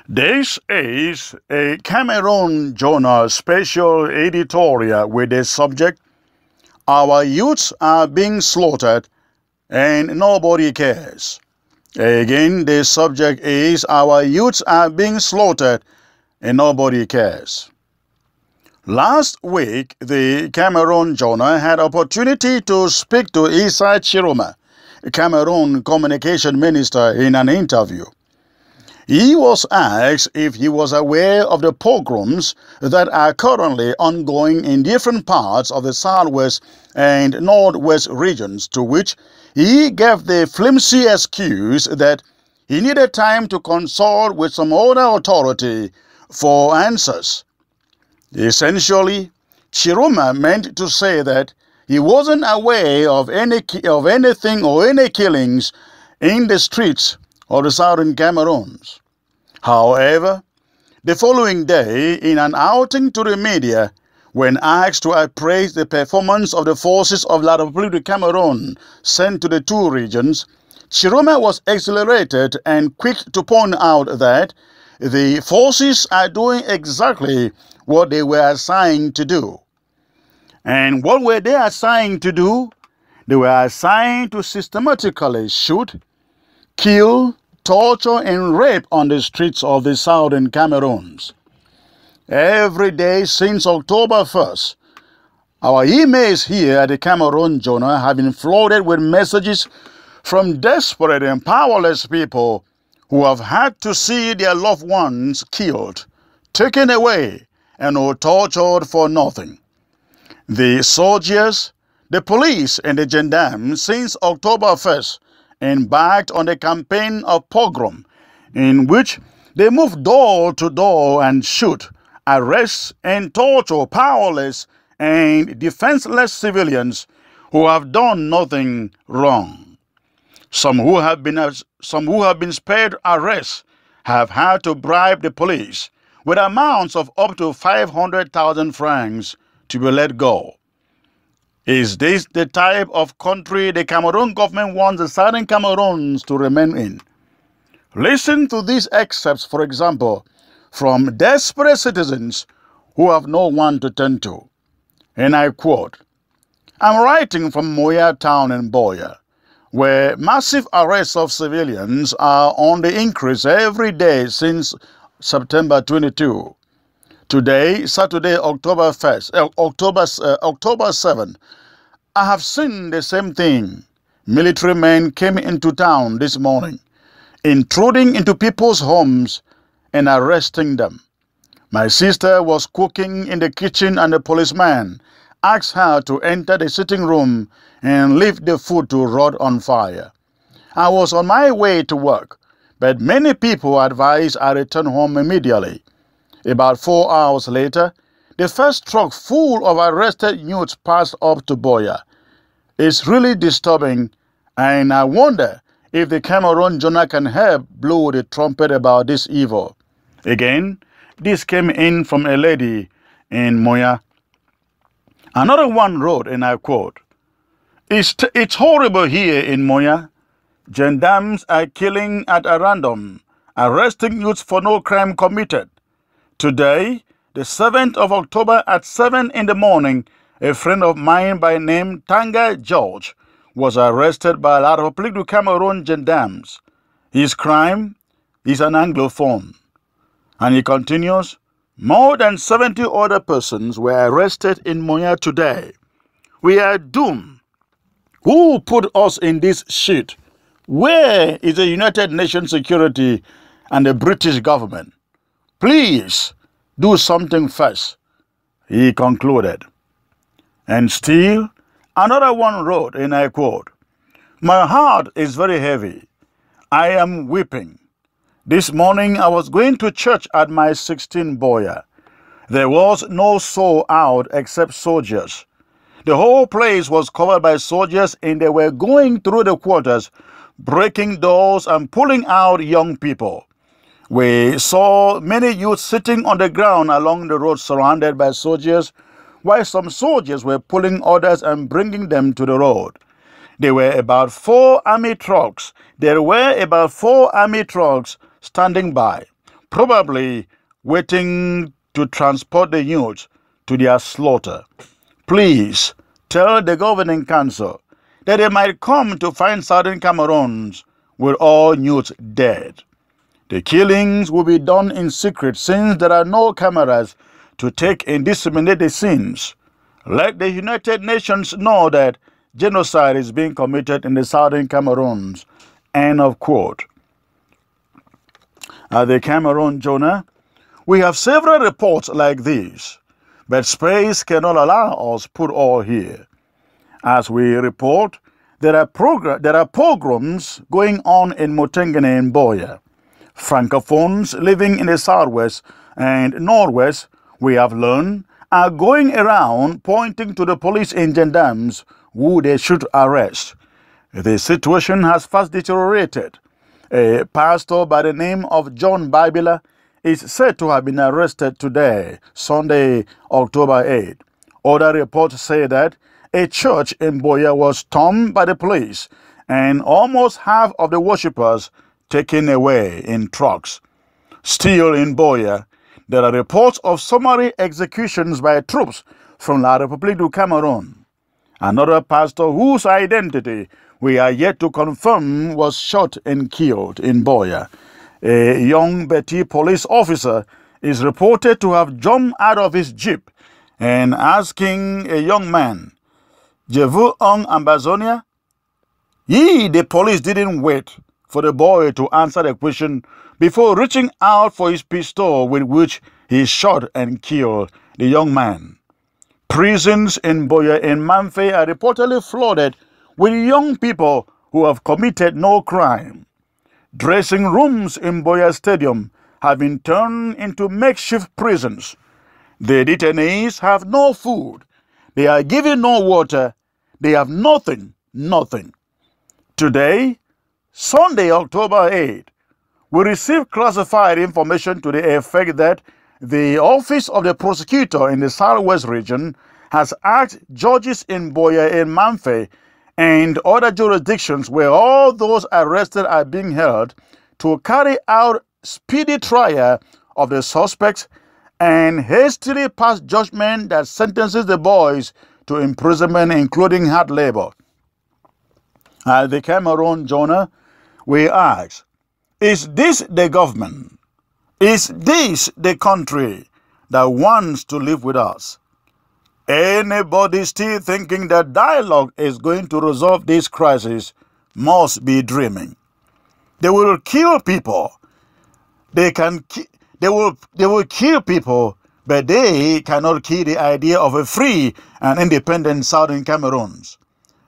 This is a Cameroon Journal special editorial with the subject, "Our youths are being slaughtered and nobody cares." Again, the subject is, "Our youths are being slaughtered and nobody cares." Last week, the Cameroon Journal had opportunity to speak to Issa Chiroma, Cameroon Communication Minister, in an interview. He was asked if he was aware of the pogroms that are currently ongoing in different parts of the southwest and northwest regions, to which he gave the flimsy excuse that he needed time to consult with some other authority for answers. Essentially, Chiroma meant to say that he wasn't aware of anything or any killings in the streets of the southern Cameroons. However, the following day, in an outing to the media, when asked to appraise the performance of the forces of La République du Cameroun sent to the two regions, Chiroma was exhilarated and quick to point out that the forces are doing exactly what they were assigned to do. And what were they assigned to do? They were assigned to systematically shoot, kill, torture, and rape on the streets of the southern Cameroons. Every day since October 1st, our emails here at the Cameroon Journal have been flooded with messages from desperate and powerless people who have had to see their loved ones killed, taken away, and or tortured for nothing. The soldiers, the police, and the gendarmes since October 1st embarked on a campaign of pogrom in which they move door to door and shoot, arrest, and torture powerless and defenseless civilians who have done nothing wrong. Some who have been spared arrest have had to bribe the police with amounts of up to 500,000 francs to be let go. Is this the type of country the Cameroon government wants the southern Cameroons to remain in? Listen to these excerpts, for example, from desperate citizens who have no one to turn to. And I quote, "I'm writing from Moya town in Boya, where massive arrests of civilians are on the increase every day since September 22. Today, Saturday, October 7, I have seen the same thing. Military men came into town this morning, intruding into people's homes and arresting them. My sister was cooking in the kitchen and the policeman asked her to enter the sitting room and leave the food to rot on fire. I was on my way to work, but many people advised I return home immediately. About 4 hours later, the first truck full of arrested youths passed up to Boya. It's really disturbing, and I wonder if the Cameroon Journal can help blow the trumpet about this evil." Again, this came in from a lady in Moya. Another one wrote, and I quote, It's horrible here in Moya. Gendarmes are killing at a random, arresting youths for no crime committed. Today, the 7th of October at 7 in the morning, a friend of mine by name Tanga George was arrested by La République du Cameroun gendarmes. His crime is an Anglophone." And he continues, "More than 70 other persons were arrested in Moya today. We are doomed. Who put us in this shit? Where is the United Nations Security and the British government? Please do something first," he concluded. And still, another one wrote, and I quote, "My heart is very heavy. I am weeping. This morning I was going to church at my 16 Boya. There was no soul out except soldiers. The whole place was covered by soldiers and they were going through the quarters, breaking doors and pulling out young people. We saw many youths sitting on the ground along the road surrounded by soldiers, while some soldiers were pulling others and bringing them to the road. There were about 4 army trucks standing by, probably waiting to transport the youth to their slaughter. Please tell the governing council that they might come to find southern Cameroons with all youths dead. The killings will be done in secret since there are no cameras to take and disseminate the scenes. Let the United Nations know that genocide is being committed in the southern Cameroons. End of quote. At the Cameroon Jonah, we have several reports like these, but space cannot allow us put all here. As we report, there are pogroms going on in Motengene and Boya. Francophones living in the southwest and northwest, we have learned, are going around pointing to the police and gendarmes who they should arrest. The situation has fast deteriorated. A pastor by the name of John Babila is said to have been arrested today, Sunday, October 8. Other reports say that a church in Boya was stormed by the police and almost half of the worshippers taken away in trucks. Still in Boya, there are reports of summary executions by troops from La République du Cameroun. Another pastor whose identity we are yet to confirm was shot and killed in Boya. A young Betty police officer is reported to have jumped out of his jeep and asking a young man, "Je vous en Amazonia?" The police didn't wait for the boy to answer the question before reaching out for his pistol with which he shot and killed the young man. Prisons in Boya and Manfe are reportedly flooded with young people who have committed no crime. Dressing rooms in Boya Stadium have been turned into makeshift prisons. The detainees have no food. They are given no water. They have nothing. Today, Sunday, October 8, we received classified information to the effect that the Office of the Prosecutor in the Southwest region has asked judges in Boya and Manfe and other jurisdictions where all those arrested are being held to carry out speedy trial of the suspects and hastily pass judgment that sentences the boys to imprisonment, including hard labor. At the Cameroon Jonah, we ask, is this the government? Is this the country that wants to live with us? Anybody still thinking that dialogue is going to resolve this crisis must be dreaming. They will kill people. They will kill people, but they cannot kill the idea of a free and independent Southern Cameroons.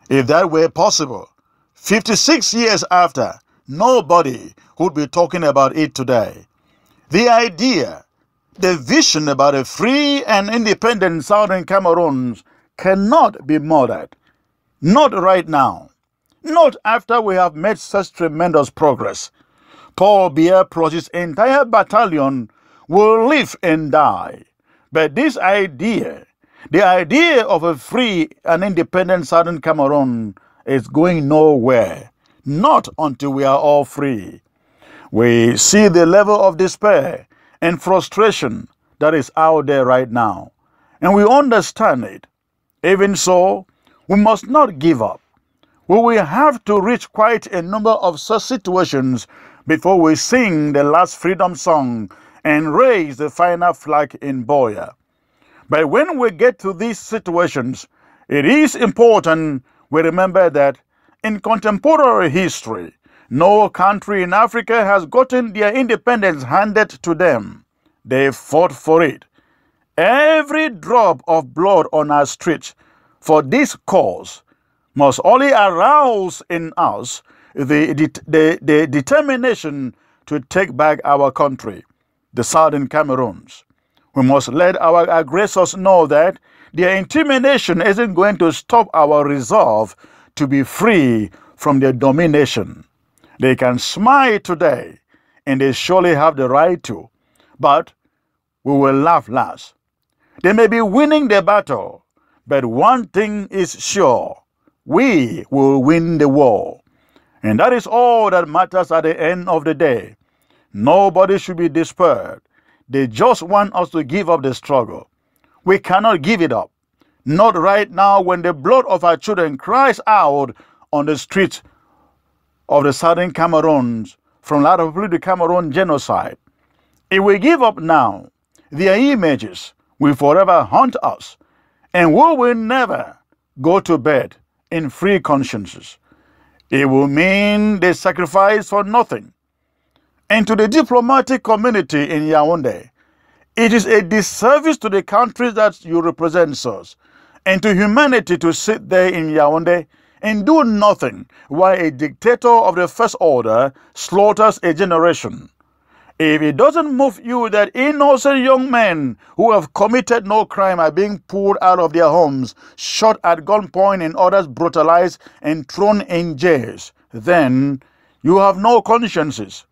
If that were possible, 56 years after, nobody would be talking about it today. The idea, the vision about a free and independent Southern Cameroons cannot be murdered. Not right now. Not after we have made such tremendous progress. Paul Biya plus his entire battalion will live and die. But this idea, the idea of a free and independent Southern Cameroon, is going nowhere. Not until we are all free. We see the level of despair and frustration that is out there right now, and we understand it. Even so, we must not give up. We will have to reach quite a number of such situations before we sing the last freedom song and raise the final flag in Boya. But when we get to these situations, it is important we remember that in contemporary history, no country in Africa has gotten their independence handed to them. They fought for it. Every drop of blood on our streets for this cause must only arouse in us the determination to take back our country, the Southern Cameroons. We must let our aggressors know that their intimidation isn't going to stop our resolve to be free from their domination. They can smile today, and they surely have the right to, but we will laugh last. They may be winning the battle, but one thing is sure: we will win the war. And that is all that matters at the end of the day. Nobody should be despaired. They just want us to give up the struggle. We cannot give it up. Not right now when the blood of our children cries out on the streets of the southern Cameroons from La République du Cameroon genocide. If we give up now, their images will forever haunt us, and we will never go to bed in free consciences. It will mean they sacrifice for nothing. And to the diplomatic community in Yaoundé, it is a disservice to the countries that you represent, sirs, and to humanity to sit there in Yaoundé and do nothing while a dictator of the first order slaughters a generation. If it doesn't move you that innocent young men who have committed no crime are being pulled out of their homes, shot at gunpoint and others brutalized and thrown in jails, then you have no consciences.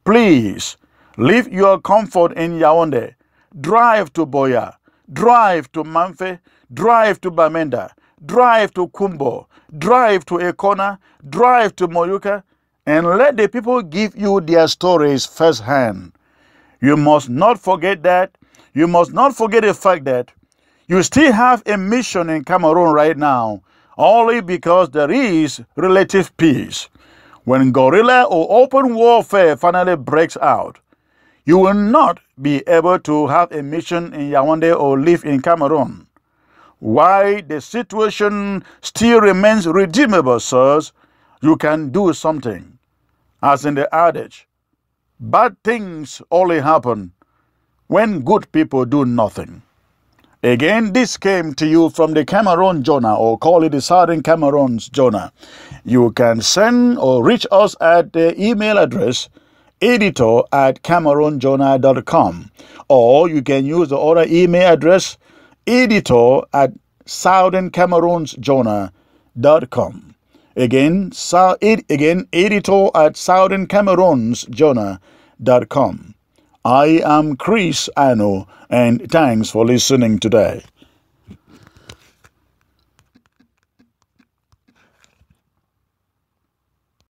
Please, leave your comfort in Yaoundé. Drive to Boya, drive to Manfe, drive to Bamenda, drive to Kumbo, drive to Ekona, drive to Moyuka, and let the people give you their stories firsthand. You must not forget that. You must not forget the fact that you still have a mission in Cameroon right now, only because there is relative peace. When guerrilla or open warfare finally breaks out, you will not be able to have a mission in Yaoundé or live in Cameroon. Why the situation still remains redeemable, sirs, you can do something. As in the adage, bad things only happen when good people do nothing. Again, this came to you from the Cameroon Jonah, or call it the Southern Cameroon's Jonah. You can send or reach us at the email address editor@cameroonjonah.com, or you can use the other email address editor@southerncameroonsjonah.com. Again, editor@southerncameroonsjonah.com. I am Chris Ano, and thanks for listening today.